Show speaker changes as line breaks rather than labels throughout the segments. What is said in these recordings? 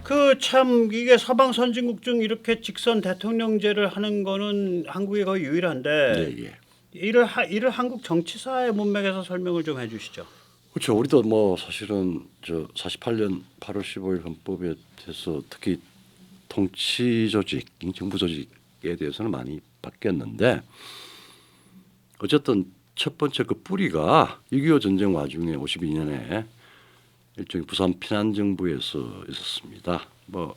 그 참 이게 서방 선진국 중 이렇게 직선 대통령제를 하는 거는 한국이 거의 유일한데
예, 예.
이를 한국 정치사의 문맥에서 설명을 좀 해주시죠.
그렇죠. 우리도 뭐 사실은 저 48년 8월 15일 헌법에 대해서 특히 통치 조직, 정부 조직에 대해서는 많이 바뀌었는데 어쨌든 첫 번째 그 뿌리가 6.25 전쟁 와중에 52년에 일종의 부산 피난정부에서 있었습니다. 뭐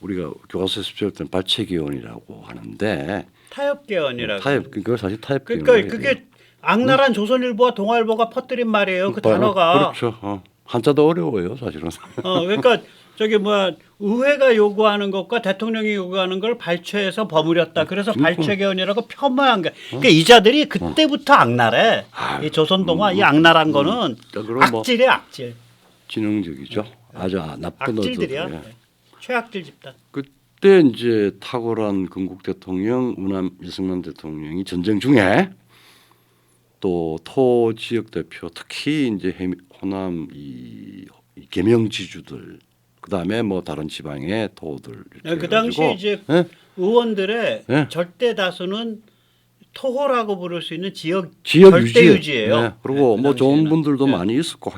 우리가 교과서에서 배울 때는 발췌개헌이라고 하는데
타협개헌이라고.
타협 그걸 사실 타협
그러니까
개헌이에요.
그게 악랄한 조선일보와 동아일보가 퍼뜨린 말이에요. 그 단어가.
그렇죠. 한자도 어려워요, 사실은.
그러니까 저기 뭐야 의회가 요구하는 것과 대통령이 요구하는 걸 발췌해서 버무렸다. 그래서 발췌개헌이라고 폄하한 게. 그러니까 이 자들이 그때부터 악랄해. 이 조선동화 이 악랄한 거는
그럼 뭐
악질이야 악질.
지능적이죠. 아주 나쁜
악질들이야.
어조들.
네. 최악질 집단.
그때 이제 탁월한 건국 대통령 우남 유승만 대통령이 전쟁 중에 또 토 지역 대표 특히 이제 호남 이 계명지주들 그다음에 뭐 다른 지방의 토들
그 당시 이제
예?
의원들의
예.
절대 다수는 토호라고 부를 수 있는 지역
지역
절대 유지예요.
네. 그리고
네,
뭐
그
좋은
당시에는.
분들도
네.
많이 있었고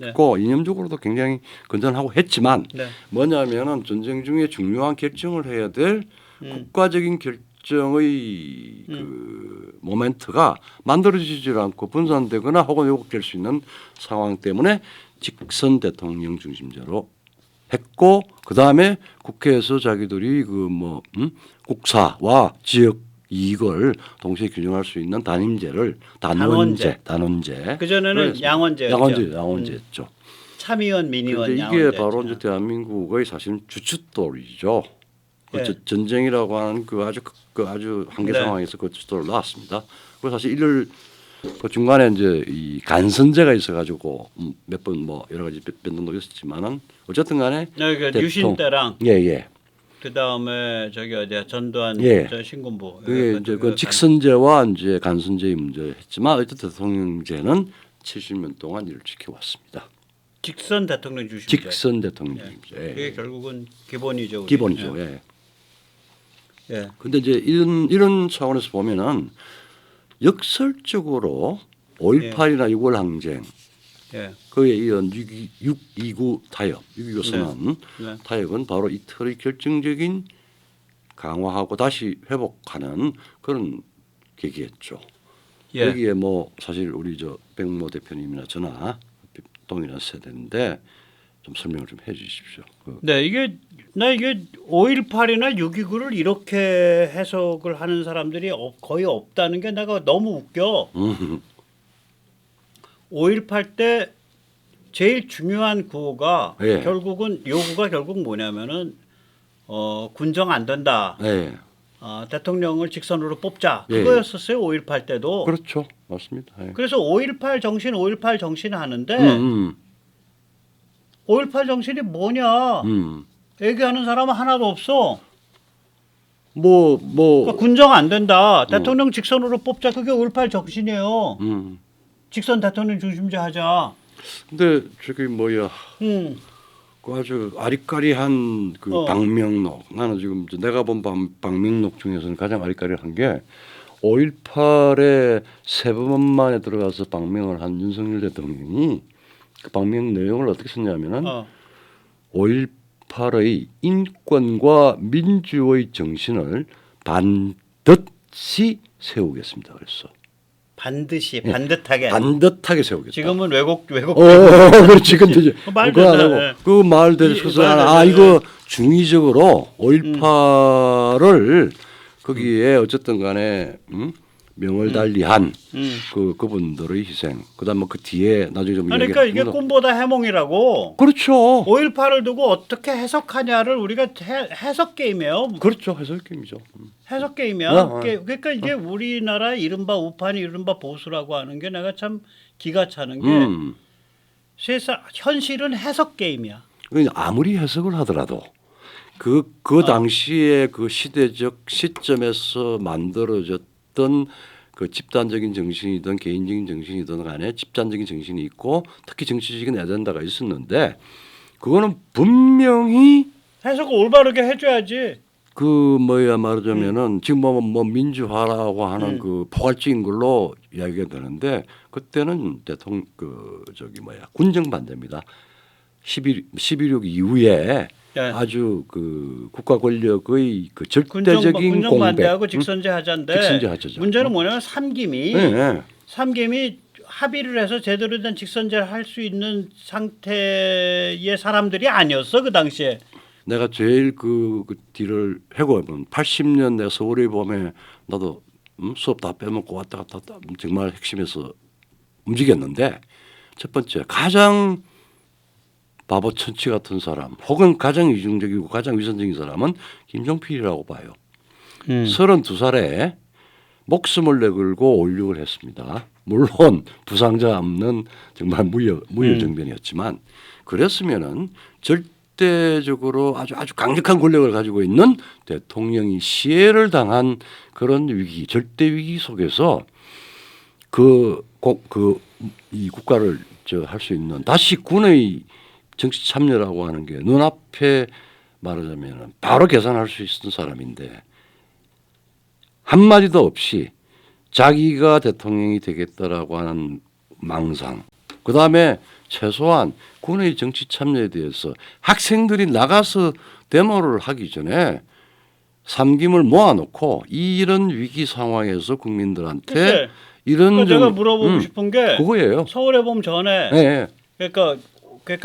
했고 이념적으로도 굉장히 건전하고 했지만
네.
뭐냐면은 전쟁 중에 중요한 결정을 해야 될 국가적인 결정의 그 모멘트가 만들어지지 않고 분산되거나 혹은 왜곡될 수 있는 상황 때문에 직선 대통령 중심제로 했고 그 다음에 국회에서 자기들이 그 뭐 국사와 지역 이익을 동시에 균형할 수 있는 단원제.
그 전에는 양원제였죠.
양원제였죠.
참의원, 민의원,
근데 이게
양원제.
바로 이제 대한민국의 사실 주춧돌이죠. 그
네.
전쟁이라고 하는 그 아주 한계
네.
상황에서 그 주춧돌을 놨습니다. 그리고 사실 이를 그 중간에 이제 이 간선제가 있어가지고 몇 번 뭐 여러 가지 변동도 있었지만은 어쨌든간에
그 유신 때랑
예예.
그 다음에 저기 어디야 전두환
예.
저 신군부.
그게 이제 그 직선제와 이제 간선제의 문제를 했지만 어쨌든 대통령제는 70년 동안 이를 지켜왔습니다.
직선 대통령 주심제.
직선 대통령제.
그게 결국은 기본이죠. 우리.
기본이죠.
예.
예.
예.
근데 이제 이런 차원에서 보면은 역설적으로 5.18이나 6월 항쟁
예.
그에 이은 6.29 타협, 6.25 선언
네.
타협은 바로 이 틀의 결정적인 강화하고 다시 회복하는 그런 계기였죠.
예.
여기에 뭐 사실 우리 저 백모 대표님이나 저나 동일한 세대인데 좀 설명을 좀 해주십시오.
네, 이게 5.18이나 6.29를 이렇게 해석을 하는 사람들이 거의 없다는 게 내가 너무 웃겨. 5.18 때 제일 중요한 구호가
예.
요구가 결국 뭐냐면은 군정 안 된다.
네,
대통령을 직선으로 뽑자.
예.
그거였었어요. 5.18 때도.
그렇죠, 맞습니다. 예.
그래서 5.18 정신 하는데 5.18 정신이 뭐냐? 얘기하는 사람은 하나도 없어. 그러니까 군정 안 된다. 대통령 직선으로 뽑자. 그게 5.18 정신이에요. 직선 대통령 중심제 하자.
근데 저기 뭐야,
음.
그 아주 아리까리한 그 방명록. 나는 지금 내가 본 방명록 중에서는 가장 아리까리한 게 5.18에 세 번 만에 들어가서 방명을 한 윤석열 대통령이 그 방명 내용을 어떻게 썼냐면은 5.18의 인권과 민주의 정신을 반드시 세우겠습니다. 그랬어.
반드시 반듯하게.
반듯하게 세우겠다.
지금은 왜곡.
그렇지. 근데 이제
말대로
그 말대로 써서 이거 중의적으로 5.18을 거기에 어쨌든 간에 명을 달리한 그분들의 희생. 그다음 그 뒤에 나중에 좀
그러니까 이게 꿈보다 해몽이라고.
그렇죠.
5.18을 두고 어떻게 해석하냐를 우리가 해석 게임이에요.
그렇죠. 해석 게임이죠.
해석 게임이야. 그러니까 이게 우리나라 이른바 우판이 이른바 보수라고 하는 게 내가 참 기가 차는 게 세상 현실은 해석 게임이야.
그러니까 아무리 해석을 하더라도 그 당시에 그 시대적 시점에서 만들어졌던 그 집단적인 정신이든 개인적인 정신이든 간에 집단적인 정신이 있고 특히 정치적인 애젠다가 있었는데 그거는 분명히
해석을 올바르게 해줘야지.
그 뭐야 말하자면은 지금 뭐 민주화라고 하는 그 포괄적인 걸로 이야기가 되는데 그때는 대통령 그 저기 뭐야 군정 반대입니다. 11.6 이후에
네.
아주 그 국가 권력의 그
군정
절대적인 공백,
반대하고 직선제 하자인데
직선제 하자죠.
문제는 뭐냐면 삼김이
네, 네.
삼김이 합의를 해서 제대로 된 직선제를 할 수 있는 상태의 사람들이 아니었어 그 당시에.
내가 제일 그 뒤를 해고해본 80년 내 서울의 봄에 나도 수업 다 빼먹고 왔다 갔다 정말 핵심에서 움직였는데 첫 번째 가장 바보 천치 같은 사람 혹은 가장 이중적이고 가장 위선적인 사람은 김종필이라고 봐요. 32살에 목숨을 내걸고 올육을 했습니다. 물론 부상자 없는 정말 무효정변이었지만 그랬으면은 절대적으로 아주 강력한 권력을 가지고 있는 대통령이 시해를 당한 그런 위기, 절대 위기 속에서 이 국가를 할 수 있는 다시 군의 정치 참여라고 하는 게 눈앞에 말하자면 바로 계산할 수 있었던 사람인데 한마디도 없이 자기가 대통령이 되겠다라고 하는 망상 그다음에 최소한 군의 정치 참여에 대해서 학생들이 나가서 데모를 하기 전에 삼김을 모아놓고 이런 위기 상황에서 국민들한테
글쎄,
이런
그러니까 제가 물어보고 싶은 게
그거예요.
서울의 봄 전에
네.
그러니까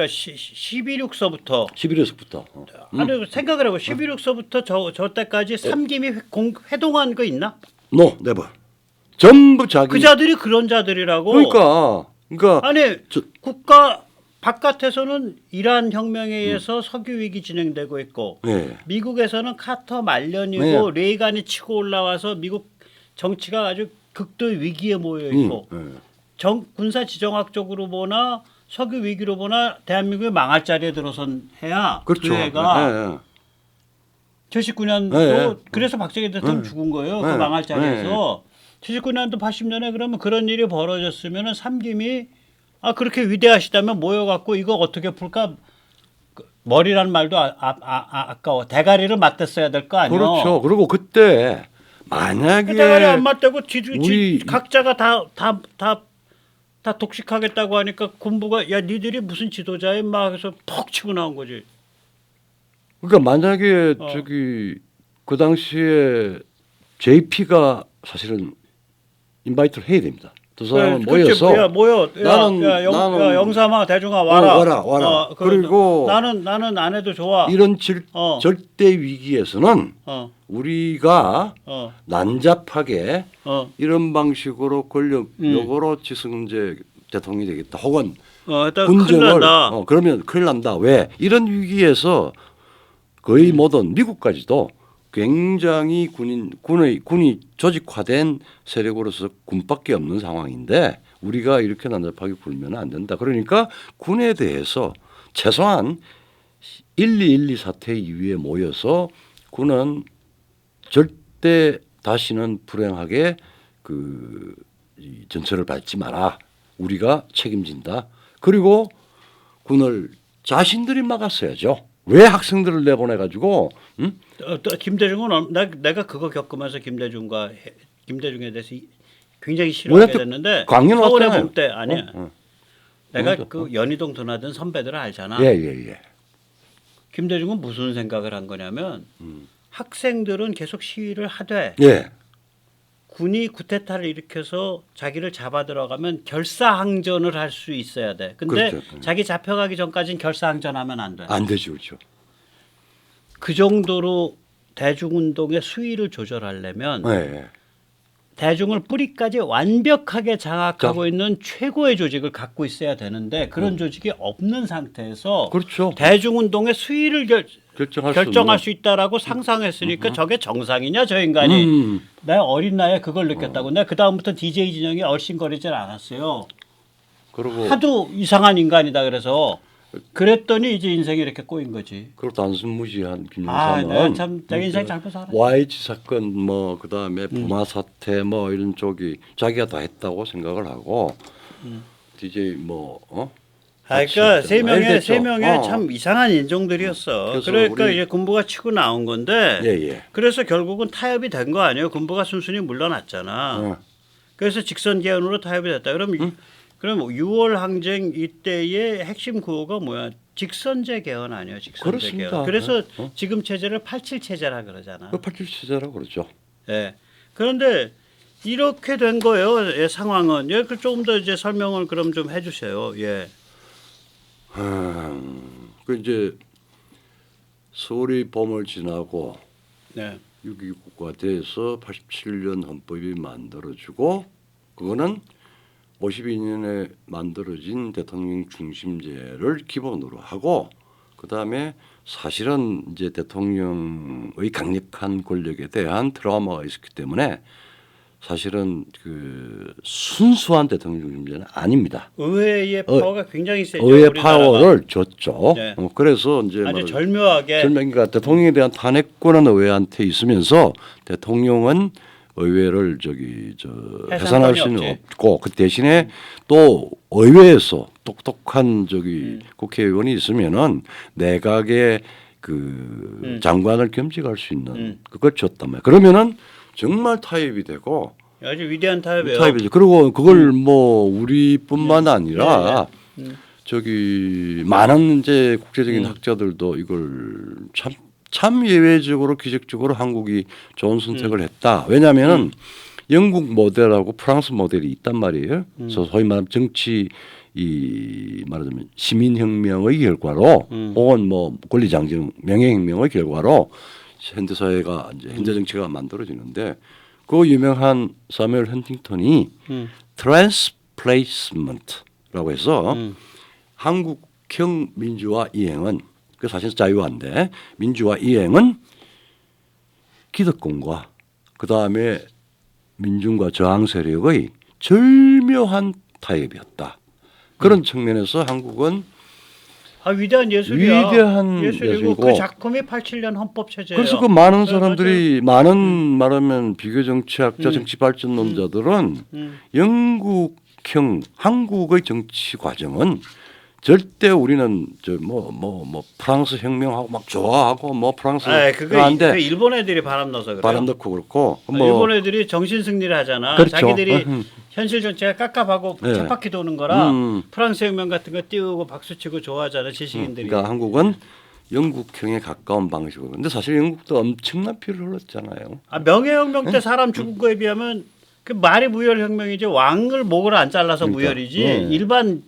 11.6서부터
11월서부터
아니 생각을 해봐 11.6서부터 저 때까지 삼김이 회동한 거 있나?
노 네버 전부 자기
그 자들이 그런 자들이라고.
그러니까
아니 국가 바깥에서는 이란 혁명에 의해서 석유 위기 진행되고 있고
네.
미국에서는 카터 말년이고
네.
레이간이 치고 올라와서 미국 정치가 아주 극도 위기에 모여 있고
네.
군사 지정학적으로 보나 석유 위기로 보나 대한민국이 망할 자리에 들어선 해야
그렇죠.
그 해가
네.
79년도
네.
그래서 박정희 대통령
네.
죽은 거예요.
네.
그 망할 자리에서 79년도 80년에 그러면 그런 일이 벌어졌으면은 삼김이 그렇게 위대하시다면 모여갖고 이거 어떻게 풀까 머리란 말도 아까워 대가리를 맞댔어야 될 거 아니에요.
그렇죠. 그리고 그때 만약에
대가리 안 맞대고
우리
각자가 다 독식하겠다고 하니까 군부가 야 니들이 무슨 지도자야 막 해서 퍽 치고 나온 거지.
그러니까 만약에
어.
저기 그 당시에 JP가 사실은 인바이트를 해야 됩니다. 두 사람은 모여서
나는 영삼아 대중아 와라.
그리고
나는 안 해도 좋아.
이런 절대 위기에서는
어.
우리가
어.
난잡하게
어.
이런 방식으로 권력력으로 지승제 대통령이 되겠다. 혹은
큰일
군정을
난다.
그러면 큰일 난다. 왜? 이런 위기에서 거의 모든 미국까지도 굉장히 군이 조직화된 세력으로서 군밖에 없는 상황인데 우리가 이렇게 난잡하게 굴면 안 된다. 그러니까 군에 대해서 최소한 1212 사태 이후에 모여서 군은 절대 다시는 불행하게 이 전철을 밟지 마라. 우리가 책임진다. 그리고 군을 자신들이 막았어야죠. 왜 학생들을 내보내 가지고
김대중은 내가 그거 겪으면서 김대중에 대해서 굉장히 싫어하게 됐는데
광년
서울의
왔잖아요.
봄 때 아니야. 내가 그 연희동 드나든 선배들을 알잖아.
예.
김대중은 무슨 생각을 한 거냐면 학생들은 계속 시위를 하되
예.
군이 쿠데타를 일으켜서 자기를 잡아 들어가면 결사항전을 할 수 있어야 돼. 근데
그렇죠.
자기 잡혀가기 전까지는 결사항전하면 안 돼.
안 되죠, 그렇죠.
그 정도로 대중운동의 수위를 조절하려면
예.
대중을 뿌리까지 완벽하게 장악하고 있는 최고의 조직을 갖고 있어야 되는데 그런 조직이 없는 상태에서
그렇죠.
대중운동의 수위를 결정할 수 있다라고 상상했으니까 저게 정상이냐 저 인간이. 내 어린 나이에 그걸 느꼈다고. 내가 그 다음부터 DJ 진영이 얼씬거리질 않았어요.
그리고
하도 이상한 인간이다 그래서 그랬더니 이제 인생이 이렇게 꼬인 거지.
그리고 단순무지한 김영삼은
내가 참 내 인생 잘못 살았어.
YH 사건 뭐 그다음에 부마 사태 뭐 이런 쪽이 자기가 다 했다고 생각을 하고 DJ
그러니까 세
됐죠.
명의 참 이상한 인종들이었어.
그래서
그러니까
우리-
이제 군부가 치고 나온 건데.
예.
그래서 결국은 타협이 된 거 아니에요? 군부가 순순히 물러났잖아. 그래서 직선 개헌으로 타협이 됐다. 그럼 6월 항쟁 이때의 핵심 구호가 뭐야? 직선제 개헌 아니에요? 직선제
그렇습니다.
개헌. 그래서 지금 체제를 87 체제라 그러잖아.
그 87체제라고 그러죠.
예. 그런데 이렇게 된 거예요. 예, 상황은. 예, 그 조금 더 이제 설명을 그럼 좀 해주세요. 예.
그 이제 서울이 봄을 지나고
네.
6.25 국가돼서 87년 헌법이 만들어지고 그거는 52년에 만들어진 대통령 중심제를 기본으로 하고 그다음에 사실은 이제 대통령의 강력한 권력에 대한 트라우마가 있었기 때문에 사실은 그 순수한 대통령 중심제는 아닙니다.
의회의 파워가 굉장히 세죠.
의회
우리나라가.
파워를 줬죠.
네.
그래서 이제
아주 절묘하게.
그러니까 대통령에 대한 탄핵권은 의회한테 있으면서 대통령은 의회를 해산할 수는
없지.
없고 그 대신에 또 의회에서 똑똑한 국회의원이 있으면은 내각의 그 장관을 겸직할 수 있는 그걸 줬단 말이에요. 그러면은 정말 타협이 되고
아주 위대한 타협이에요.
타협이죠. 그리고 그걸 뭐 우리뿐만 아니라 많은 이제 국제적인 학자들도 이걸 참 예외적으로 기적적으로 한국이 좋은 선택을 했다. 왜냐하면은 영국 모델하고 프랑스 모델이 있단 말이에요. 그래서 소위 말하면 정치 말하자면 시민혁명의 결과로 혹은 뭐 권리장정 명예혁명의 결과로 현대 사회가 이제 현대 정치가 만들어지는데 그 유명한 사무엘 헌팅턴이 트랜스플레이스먼트라고 해서 한국형 민주화 이행은 그 사실 자유화인데 민주화 이행은 기득권과 그 다음에 민중과 저항 세력의 절묘한 타협이었다. 그런 측면에서 한국은
위대한 예술이야.
위대한
예술이고
예술이고
그 작품이 87년 헌법 체제예요.
그래서 그 많은 사람들이 많은 말하면 비교 정치학자, 정치 발전론자들은 영국형 한국의 정치 과정은 절대 우리는 프랑스 혁명하고 막 좋아하고 뭐 프랑스
그거 일본 애들이 바람 넣어서 그래요.
바람 넣고 그렇고
일본 애들이 정신 승리를 하잖아.
그렇죠.
자기들이 현실 정치가 깝깝하고 쳇바퀴 도는 거라 프랑스 혁명 같은 거 띄우고 박수치고 좋아하잖아 지식인들이.
그러니까 한국은 영국형에 가까운 방식으로. 근데 사실 영국도 엄청난 피를 흘렸잖아요.
명예혁명 때 사람 죽은 거에 비하면 그 말이 무혈혁명이지 왕을 목을 안 잘라서 무혈이지 일반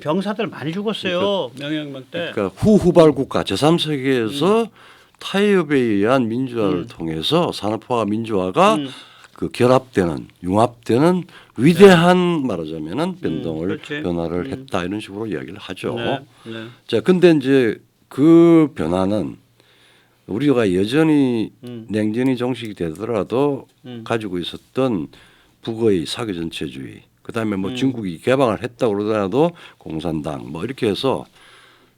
병사들 많이 죽었어요. 명예혁명 때.
그러니까 후발 국가 제3세계에서 타협에 의한 민주화를 통해서 산업화와 민주화가 그 결합되는 융합되는 위대한 말하자면은 변화를 했다 이런 식으로 이야기를 하죠. 자, 근데 이제 그 변화는 우리가 여전히 냉전이 종식이 되더라도 가지고 있었던 북의 사회 전체주의, 그다음에 뭐 중국이 개방을 했다 그러더라도 공산당 뭐 이렇게 해서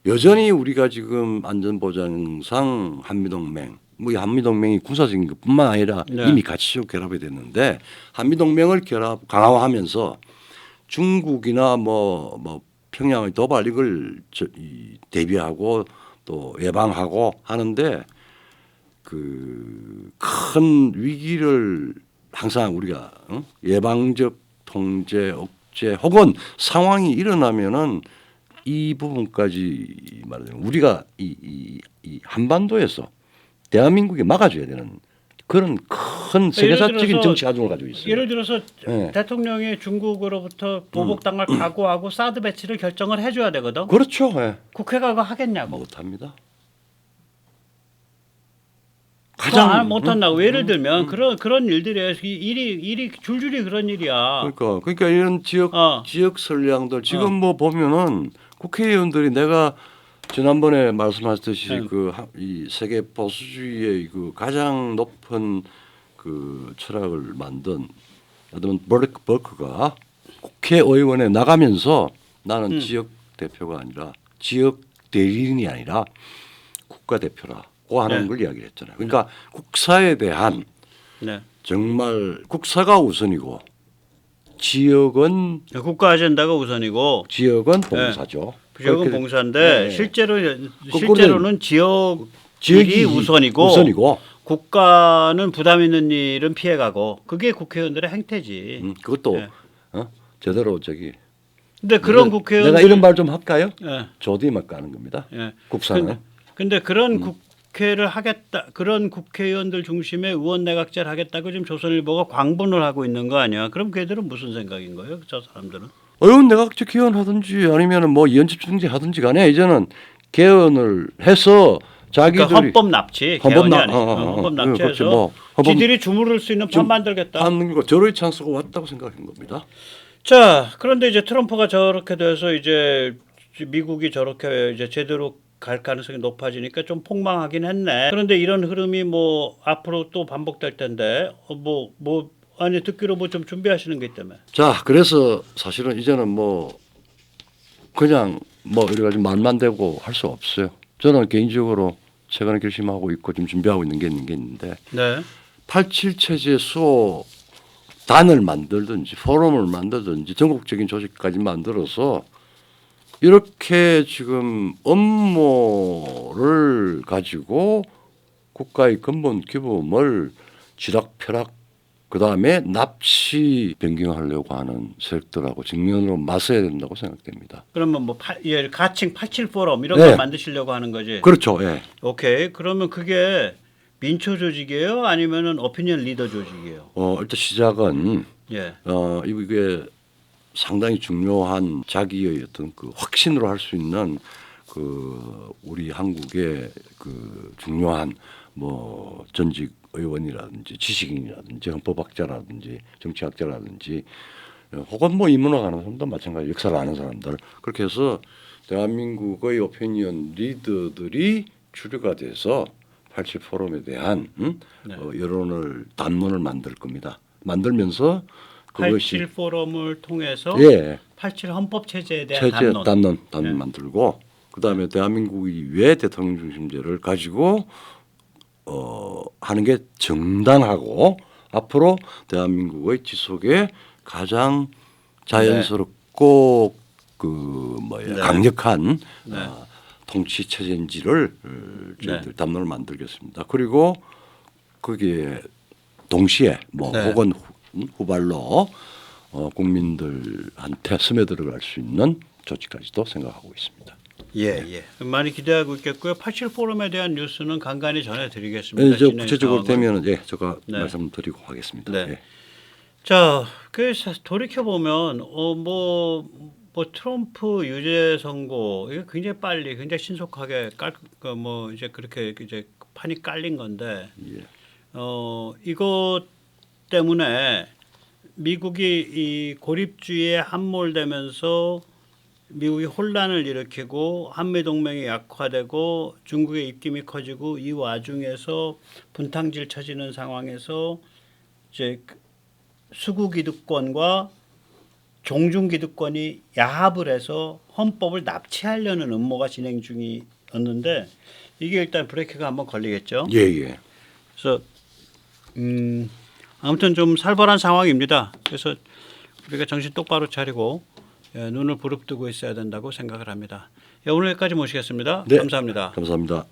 여전히 우리가 지금 안전보장상 한미동맹, 뭐 이 한미동맹이 군사적인 것뿐만 아니라 이미 가치적 결합이 됐는데 한미동맹을 강화하면서 중국이나 뭐 평양의 도발 이걸 대비하고 또 예방하고 하는데 그 큰 위기를 항상 우리가 예방적 통제, 억제 혹은 상황이 일어나면은 이 부분까지 말하자면 우리가 이 한반도에서 대한민국이 막아줘야 되는 그런 큰 세계사적인 정치 가중을 가지고 있어요.
예를 들어서 대통령이 중국으로부터 보복당할 각오하고 사드 배치를 결정을 해줘야 되거든.
그렇죠.
국회가 그거 하겠냐고.
못합니다.
가장 못한다고. 예를 들면 그런 일들이에요. 일이 줄줄이 그런 일이야.
그러니까 이런 지역 선량들 지금 뭐 보면은 국회의원들이 내가 지난번에 말씀하셨듯이 이 세계 보수주의의 그 가장 높은 그 철학을 만든 여러분 버크가 국회의원에 나가면서 나는 지역 대표가 아니라 지역 대리인이 아니라 국가 대표라고 하는 걸 이야기를 했잖아요. 그러니까 국사에 대한 정말 국사가 우선이고 지역은
국가 아젠다가 우선이고
지역은 봉사죠.
지역은
그렇게-
봉사인데
네.
실제로는 지역이
지역이
우선이고 국가는 부담 있는 일은 피해가고 그게 국회의원들의 행태지.
그것도
예.
제대로 저기.
근데 그런
내가
국회의원들
이런 말 좀 할까요?
예.
조디막 가는 겁니다.
예.
국사는.
근데 그런 국회를 하겠다, 그런 국회의원들 중심의 의원 내각제를 하겠다고 지금 조선일보가 광분을 하고 있는 거 아니야? 그럼 걔들은 무슨 생각인 거예요? 저 사람들은?
의원 내각제 개헌하든지 아니면은 뭐 이원집중제 하든지 간에 이제는 개헌을 해서 자기들이
그러니까 헌법 납치, 개헌이 아니고 헌법 납치해서
그렇지, 뭐 헌법
지들이 주무를 수 있는 판 만들겠다.
하는 거 저로의 찬스가 왔다고 생각한 겁니다.
자, 그런데 이제 트럼프가 저렇게 돼서 이제 미국이 저렇게 이제 제대로 갈 가능성이 높아지니까 좀 폭망하긴 했네. 그런데 이런 흐름이 뭐 앞으로 또 반복될 텐데 아니 듣기로 뭐 좀 준비하시는 게 있다며.
자, 그래서 사실은 이제는 뭐 그냥 뭐 여러 가지 말만 되고 할 수 없어요. 저는 개인적으로 최근에 결심하고 있고 지금 준비하고 있는 게 있는데
네.
87 체제 수호 단을 만들든지 포럼을 만들든지 전국적인 조직까지 만들어서 이렇게 지금 업무를 가지고 국가의 근본 기금을 쥐락펴락 그다음에 납치 변경하려고 하는 세력들하고 직면으로 맞서야 된다고 생각됩니다.
그러면 뭐 가칭 87 포럼 이런
네.
걸 만드시려고 하는 거지.
그렇죠. 예.
오케이. 그러면 그게 민초 조직이에요? 아니면은 오피니언 리더 조직이에요?
일단 시작은
예.
이게 상당히 중요한 자기의 어떤 그 확신으로 할 수 있는 그 우리 한국의 그 중요한 뭐 전직 의원이라든지 지식인이라든지 헌법학자라든지 정치학자라든지 혹은 뭐 인문학 하는 사람도 마찬가지 역사를 아는 사람들 그렇게 해서 대한민국의 오피니언 리더들이 주류가 돼서 87 포럼에 대한 여론을 담론을 만들 겁니다. 만들면서
87 포럼을 통해서
예.
87 헌법 체제에 대한
체제
담론.
담론 만들고 그다음에 대한민국이 왜 대통령 중심제를 가지고 하는 게 정당하고 앞으로 대한민국의 지속에 가장 자연스럽고 강력한 통치 체제인지를 저희들 담론을 만들겠습니다. 그리고 거기에 동시에 혹은 후발로 국민들한테 스며들어갈 수 있는 조치까지도 생각하고 있습니다.
예. 많이 기대하고 있겠고요. 87 포럼에 대한 뉴스는 간간히 전해드리겠습니다.
저 구체적으로 되면 제가
네.
말씀드리고 하겠습니다.
네.
예.
자, 그 돌이켜 보면 뭐 트럼프 유죄 선고 이게 굉장히 빨리, 굉장히 신속하게 이제 그렇게 이제 판이 깔린 건데,
예.
이것 때문에 미국이 이 고립주의에 함몰되면서 미국이 혼란을 일으키고 한미 동맹이 약화되고 중국의 입김이 커지고 이 와중에서 분탕질 쳐지는 상황에서 이제 수구 기득권과 종중 기득권이 야합을 해서 헌법을 납치하려는 음모가 진행 중이었는데 이게 일단 브레이크가 한번 걸리겠죠.
예.
그래서 아무튼 좀 살벌한 상황입니다. 그래서 우리가 정신 똑바로 차리고 눈을 부릅뜨고 있어야 된다고 생각을 합니다. 오늘 여기까지 모시겠습니다.
네.
감사합니다.
감사합니다.